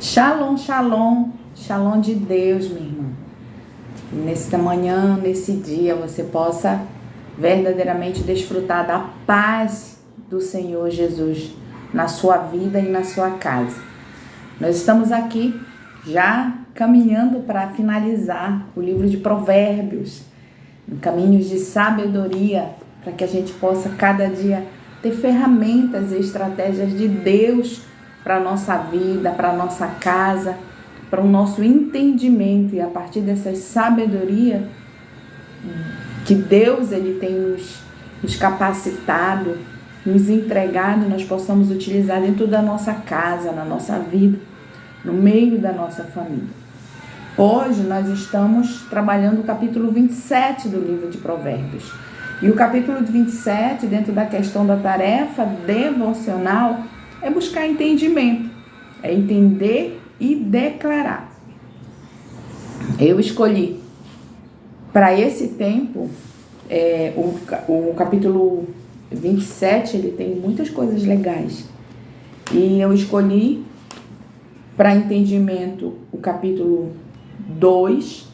Shalom, shalom, shalom de Deus, minha irmã. Nesta manhã, nesse dia, você possa verdadeiramente desfrutar da paz do Senhor Jesus na sua vida e na sua casa. Nós estamos aqui já caminhando para finalizar o livro de Provérbios, caminhos de sabedoria, para que a gente possa cada dia ter ferramentas e estratégias de Deus para a nossa vida, para a nossa casa, para o nosso entendimento, e a partir dessa sabedoria que Deus ele tem nos capacitado, nos entregado, nós possamos utilizar dentro da nossa casa, na nossa vida, no meio da nossa família. Hoje nós estamos trabalhando o capítulo 27 do livro de Provérbios. E o capítulo 27, dentro da questão da tarefa devocional, é buscar entendimento, é entender e declarar. Eu escolhi para esse tempo, o capítulo 27, ele tem muitas coisas legais. E eu escolhi para entendimento o capítulo 2,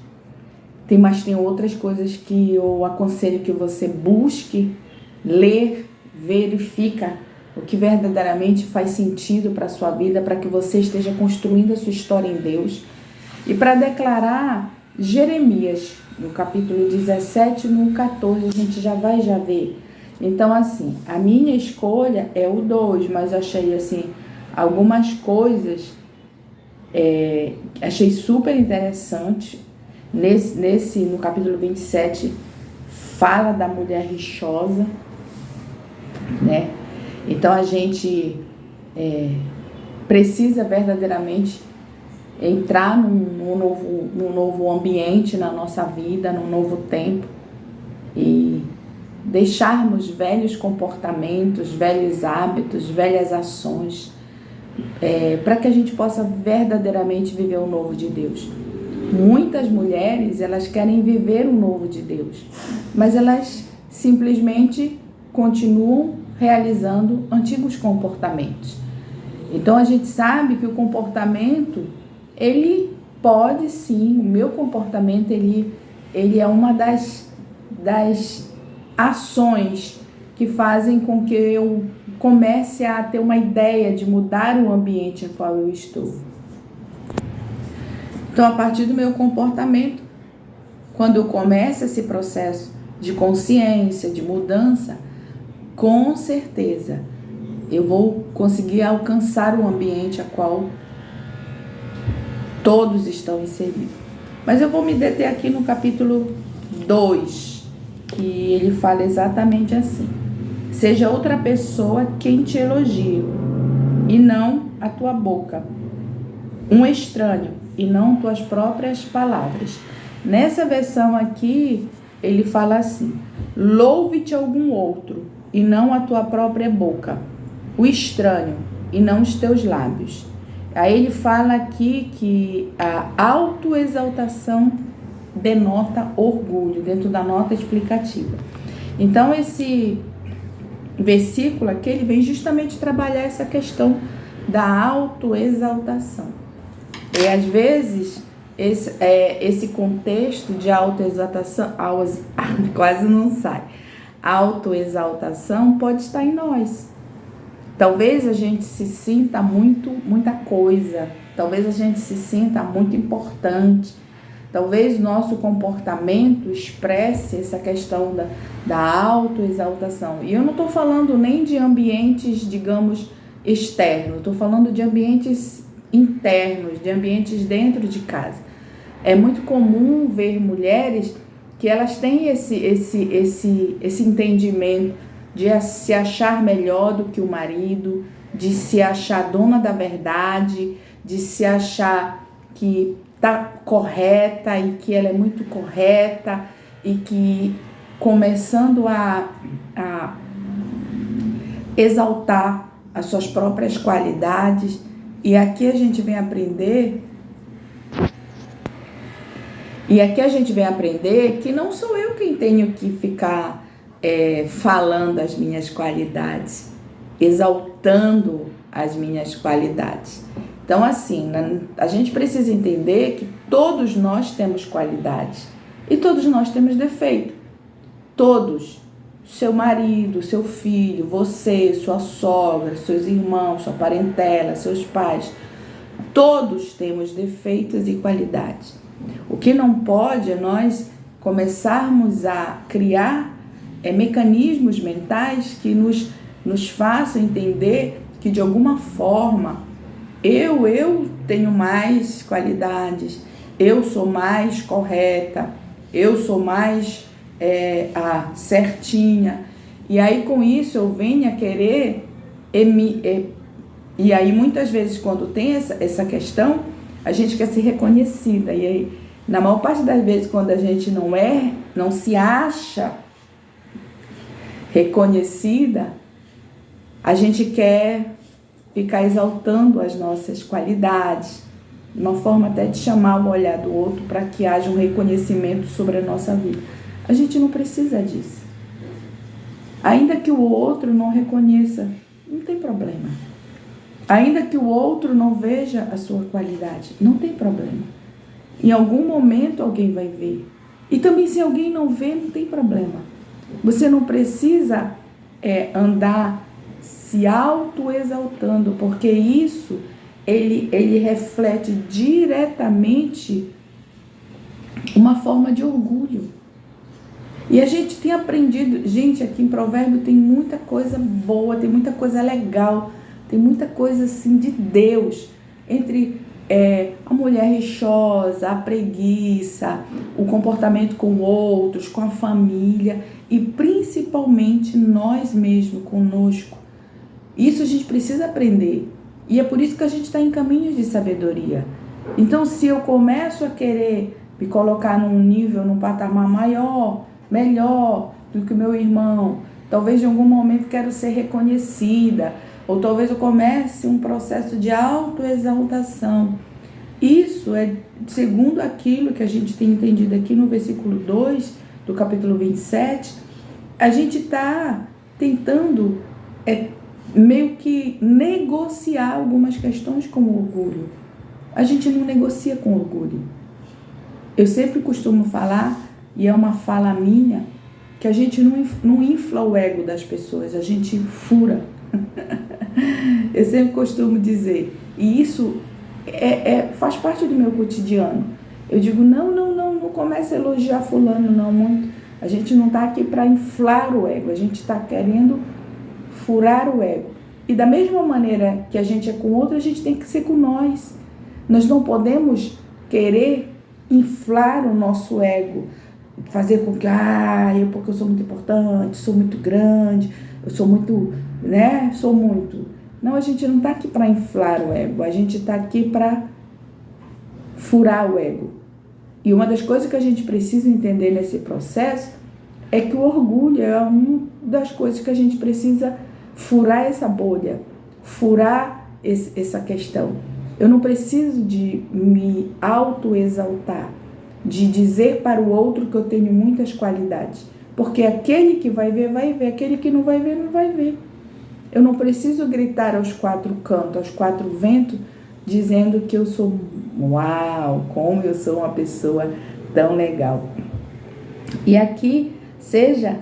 mas tem outras coisas que eu aconselho que você busque, ler, verifica o que verdadeiramente faz sentido para a sua vida, para que você esteja construindo a sua história em Deus. E para declarar Jeremias, no capítulo 17, no 14, a gente já ver. Então, assim, a minha escolha é o 2, mas achei, assim, algumas coisas, achei super interessante. No capítulo 27, fala da mulher rixosa, né? Então a gente precisa verdadeiramente entrar num novo ambiente na nossa vida, num novo tempo, e deixarmos velhos comportamentos, velhos hábitos, velhas ações, para que a gente possa verdadeiramente viver o novo de Deus. Muitas mulheres, elas querem viver o novo de Deus, mas elas simplesmente continuam realizando antigos comportamentos. Então a gente sabe que o comportamento, ele pode sim, o meu comportamento, ele é uma das ações que fazem com que eu comece a ter uma ideia de mudar o ambiente em qual eu estou. Então, a partir do meu comportamento, quando eu começo esse processo de consciência, de mudança, com certeza eu vou conseguir alcançar o ambiente a qual todos estão inseridos. Mas eu vou me deter aqui no capítulo 2, que ele fala exatamente assim: seja outra pessoa quem te elogie, e não a tua boca, um estranho, e não tuas próprias palavras. Nessa versão aqui, ele fala assim: louve-te algum outro, e não a tua própria boca, o estranho, e não os teus lábios. Aí ele fala aqui que a autoexaltação denota orgulho, dentro da nota explicativa. Então, esse versículo aqui, ele vem justamente trabalhar essa questão da autoexaltação. E às vezes, esse contexto de autoexaltação, quase não sai, autoexaltação pode estar em nós. Talvez a gente se sinta muita coisa, talvez a gente se sinta muito importante, talvez nosso comportamento expresse essa questão da autoexaltação. E eu não estou falando nem de ambientes, digamos, externos, estou falando de ambientes internos, de ambientes dentro de casa. É muito comum ver mulheres que elas têm esse entendimento de se achar melhor do que o marido, de se achar dona da verdade, de se achar que está correta e que ela é muito correta, e que começando a exaltar as suas próprias qualidades. E aqui a gente vem aprender que não sou eu quem tenho que ficar falando as minhas qualidades, exaltando as minhas qualidades. Então, assim, a gente precisa entender que todos nós temos qualidades e todos nós temos defeito. Todos. Seu marido, seu filho, você, sua sogra, seus irmãos, sua parentela, seus pais. Todos temos defeitos e qualidades. O que não pode é nós começarmos a criar mecanismos mentais que nos façam entender que, de alguma forma, eu tenho mais qualidades, eu sou mais correta, eu sou mais certinha. E aí, com isso, eu venho a querer... E aí, muitas vezes, quando tem essa questão, a gente quer ser reconhecida. E aí, na maior parte das vezes, quando a gente não se acha reconhecida, a gente quer ficar exaltando as nossas qualidades, uma forma até de chamar o olhar do outro para que haja um reconhecimento sobre a nossa vida. A gente não precisa disso. Ainda que o outro não reconheça, não tem problema. Ainda que o outro não veja a sua qualidade, não tem problema. Em algum momento alguém vai ver. E também, se alguém não vê, não tem problema. Você não precisa andar se auto-exaltando, porque isso ele reflete diretamente uma forma de orgulho. E a gente tem aprendido, gente, aqui em Provérbio tem muita coisa boa, tem muita coisa legal, tem muita coisa assim de Deus, entre a mulher rixosa, a preguiça, o comportamento com outros, com a família e principalmente nós mesmos, conosco. Isso a gente precisa aprender. E é por isso que a gente está em caminhos de sabedoria. Então, se eu começo a querer me colocar num nível, num patamar maior, melhor do que o meu irmão, talvez em algum momento quero ser reconhecida, ou talvez eu comece um processo de autoexaltação. Isso é segundo aquilo que a gente tem entendido aqui no versículo 2 do capítulo 27, a gente está tentando meio que negociar algumas questões com o orgulho. A gente não negocia com orgulho. Eu sempre costumo falar, e é uma fala minha, que a gente não infla o ego das pessoas, a gente fura. Eu sempre costumo dizer, e isso faz parte do meu cotidiano. Eu digo, não comece a elogiar fulano, não, muito. A gente não está aqui para inflar o ego, a gente está querendo furar o ego. E da mesma maneira que a gente é com o outro, a gente tem que ser com nós. Nós não podemos querer inflar o nosso ego, fazer com que, porque eu sou muito importante, sou muito grande, eu sou muito, sou muito. Não, a gente não está aqui para inflar o ego, a gente está aqui para furar o ego. E uma das coisas que a gente precisa entender nesse processo é que o orgulho é uma das coisas que a gente precisa furar essa bolha, furar essa questão. Eu não preciso de me autoexaltar, de dizer para o outro que eu tenho muitas qualidades, porque aquele que vai ver, aquele que não vai ver, não vai ver. Eu não preciso gritar aos quatro cantos, aos quatro ventos, dizendo que eu sou, uau, como eu sou uma pessoa tão legal. E aqui, seja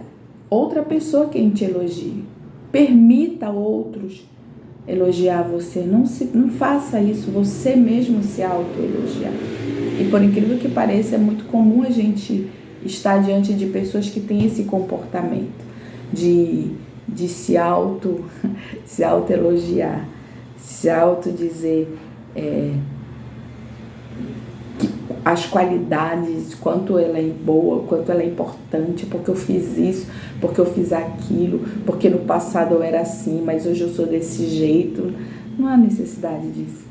outra pessoa quem te elogie. Permita outros elogiar você. Não faça isso, você mesmo se auto-elogiar. E por incrível que pareça, é muito comum a gente estar diante de pessoas que têm esse comportamento de se auto-elogiar, se auto-dizer as qualidades, quanto ela é boa, quanto ela é importante, porque eu fiz isso, porque eu fiz aquilo, porque no passado eu era assim, mas hoje eu sou desse jeito. Não há necessidade disso.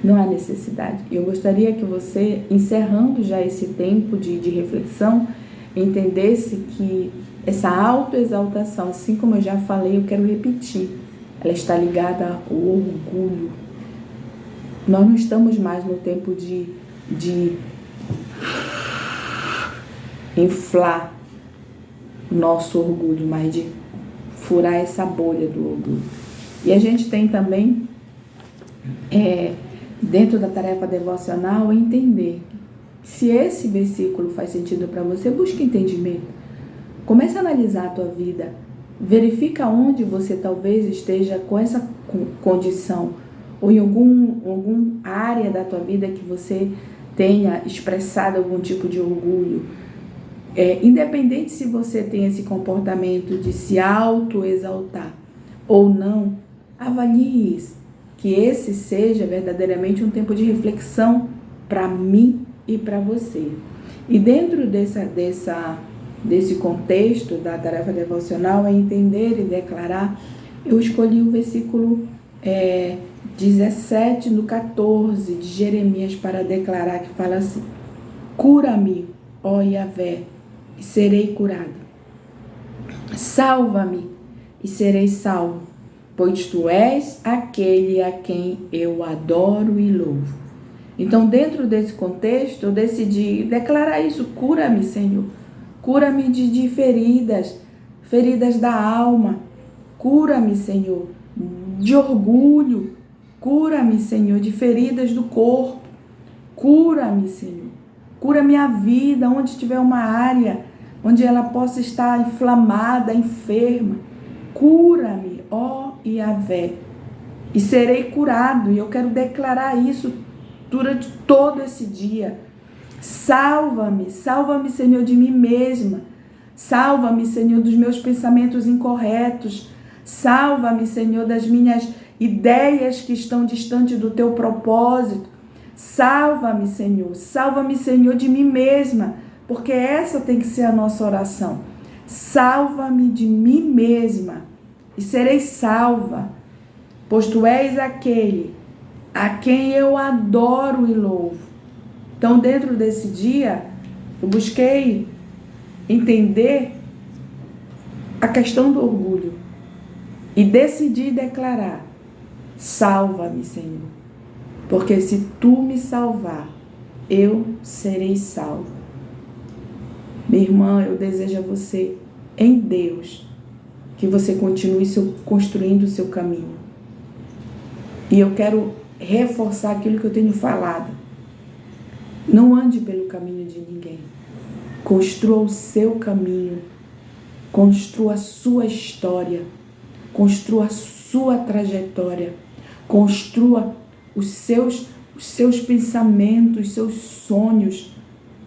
Não há necessidade. Eu gostaria que você, encerrando já esse tempo de reflexão, entendesse que essa autoexaltação, assim como eu já falei, eu quero repetir, ela está ligada ao orgulho. Nós não estamos mais no tempo de inflar nosso orgulho, mas de furar essa bolha do orgulho. E a gente tem também dentro da tarefa devocional, entender. Se esse versículo faz sentido para você, busque entendimento. Comece a analisar a tua vida. Verifica onde você talvez esteja com essa condição, ou em alguma área da tua vida que você tenha expressado algum tipo de orgulho. Independente se você tem esse comportamento de se autoexaltar ou não, avalie isso. Que esse seja verdadeiramente um tempo de reflexão para mim e para você. E dentro desse contexto da tarefa devocional, é entender e declarar, eu escolhi o versículo 17 no 14 de Jeremias para declarar, que fala assim: cura-me, ó Yahvé, e serei curado. Salva-me e serei salvo, pois tu és aquele a quem eu adoro e louvo. Então, dentro desse contexto, eu decidi declarar isso: cura-me, Senhor. Cura-me de feridas da alma. Cura-me, Senhor, de orgulho. Cura-me, Senhor, de feridas do corpo. Cura-me, Senhor. Cura minha vida, onde tiver uma área onde ela possa estar inflamada, enferma. Cura-me, ó Yahvé, e serei curado. E eu quero declarar isso durante todo esse dia. Salva-me, Senhor, de mim mesma. Salva-me, Senhor, dos meus pensamentos incorretos. Salva-me, Senhor, das minhas ideias que estão distantes do teu propósito. Salva-me, Senhor, de mim mesma, porque essa tem que ser a nossa oração. Salva-me de mim mesma e serei salva, pois tu és aquele a quem eu adoro e louvo. Então, dentro desse dia, eu busquei entender a questão do orgulho e decidi declarar: salva-me, Senhor, porque se tu me salvar, eu serei salvo. Minha irmã, eu desejo a você, em Deus, que você continue construindo o seu caminho. E eu quero reforçar aquilo que eu tenho falado. Não ande pelo caminho de ninguém. Construa o seu caminho. Construa a sua história. Construa a sua trajetória. Construa os seus pensamentos, os seus sonhos.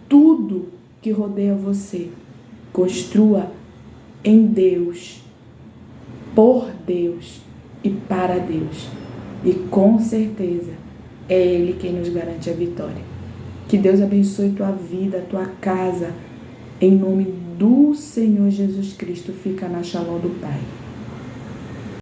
Tudo que rodeia você. Construa em Deus, por Deus e para Deus. E com certeza é Ele quem nos garante a vitória. Que Deus abençoe tua vida, tua casa. Em nome do Senhor Jesus Cristo, fica na Shalom do Pai.